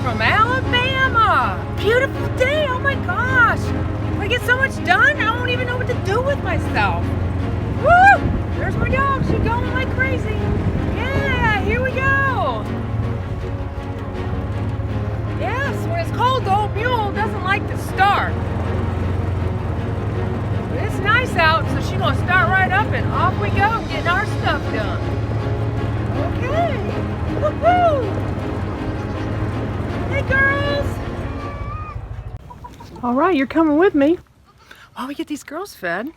from Alabama. Beautiful day, oh my gosh. I get so much done, I don't even know what to do with myself. Woo! There's my dog, she's going like crazy. Yeah, here we go. Yes, when it's cold, the old mule doesn't like to start. But it's nice out, so she's gonna start right up and off we go, getting our stuff done. Okay. Woohoo! Hey girls! All right, you're coming with me while we get these girls fed.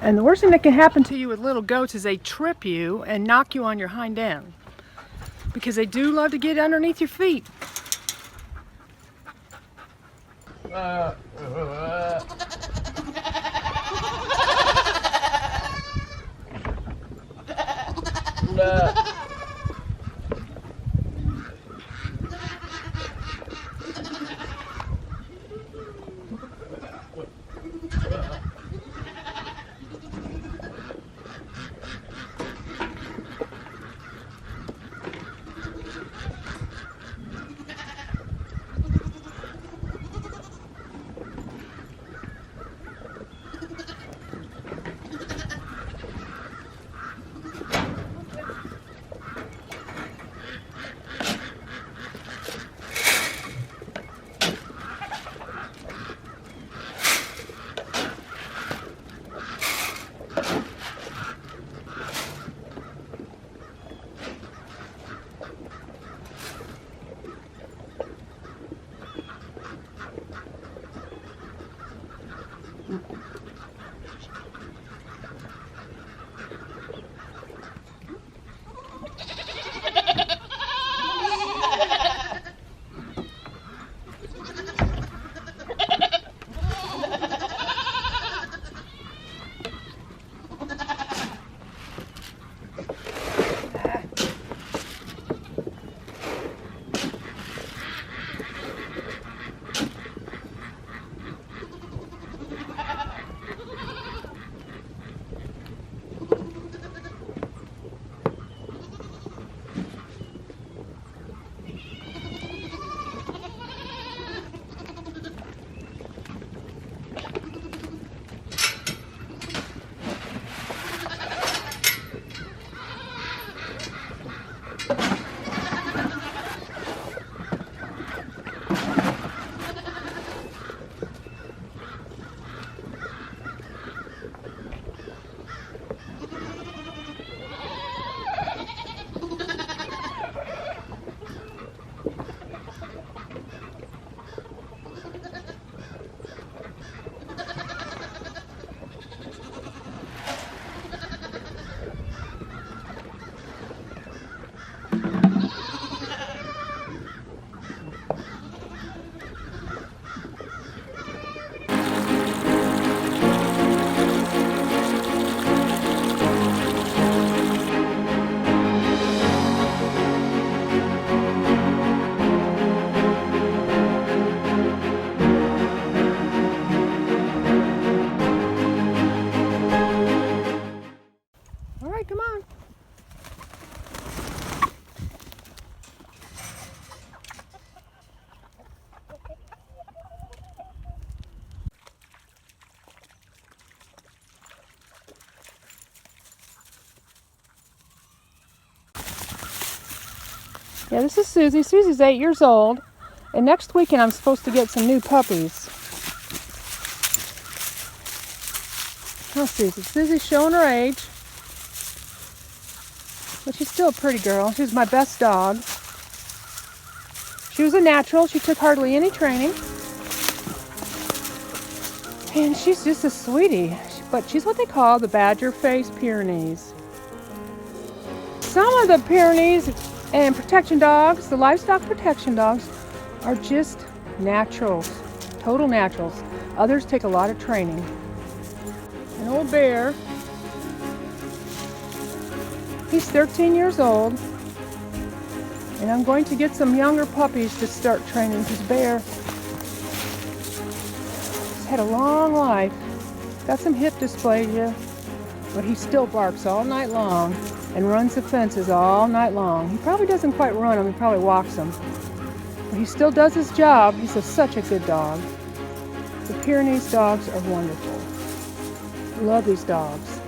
And the worst thing that can happen to you with little goats is they trip you and knock you on your hind end, because they do love to get underneath your feet. Come on. Yeah, this is Susie. Susie's 8 years old, and next weekend I'm supposed to get some new puppies. Oh, Susie. Susie's showing her age. But she's still a pretty girl. She's my best dog. She was a natural. She took hardly any training. And she's just a sweetie. But she's what they call the Badger Face Pyrenees. Some of the Pyrenees and protection dogs, the Livestock Protection Dogs, are just naturals. Total naturals. Others take a lot of training. An old bear. He's 13 years old, and I'm going to get some younger puppies to start training. Because Bear has had a long life, got some hip dysplasia, but he still barks all night long. and runs the fences all night long. He probably doesn't quite run them, he probably walks them. But he still does his job. He's such a good dog. The Pyrenees dogs are wonderful. Love these dogs.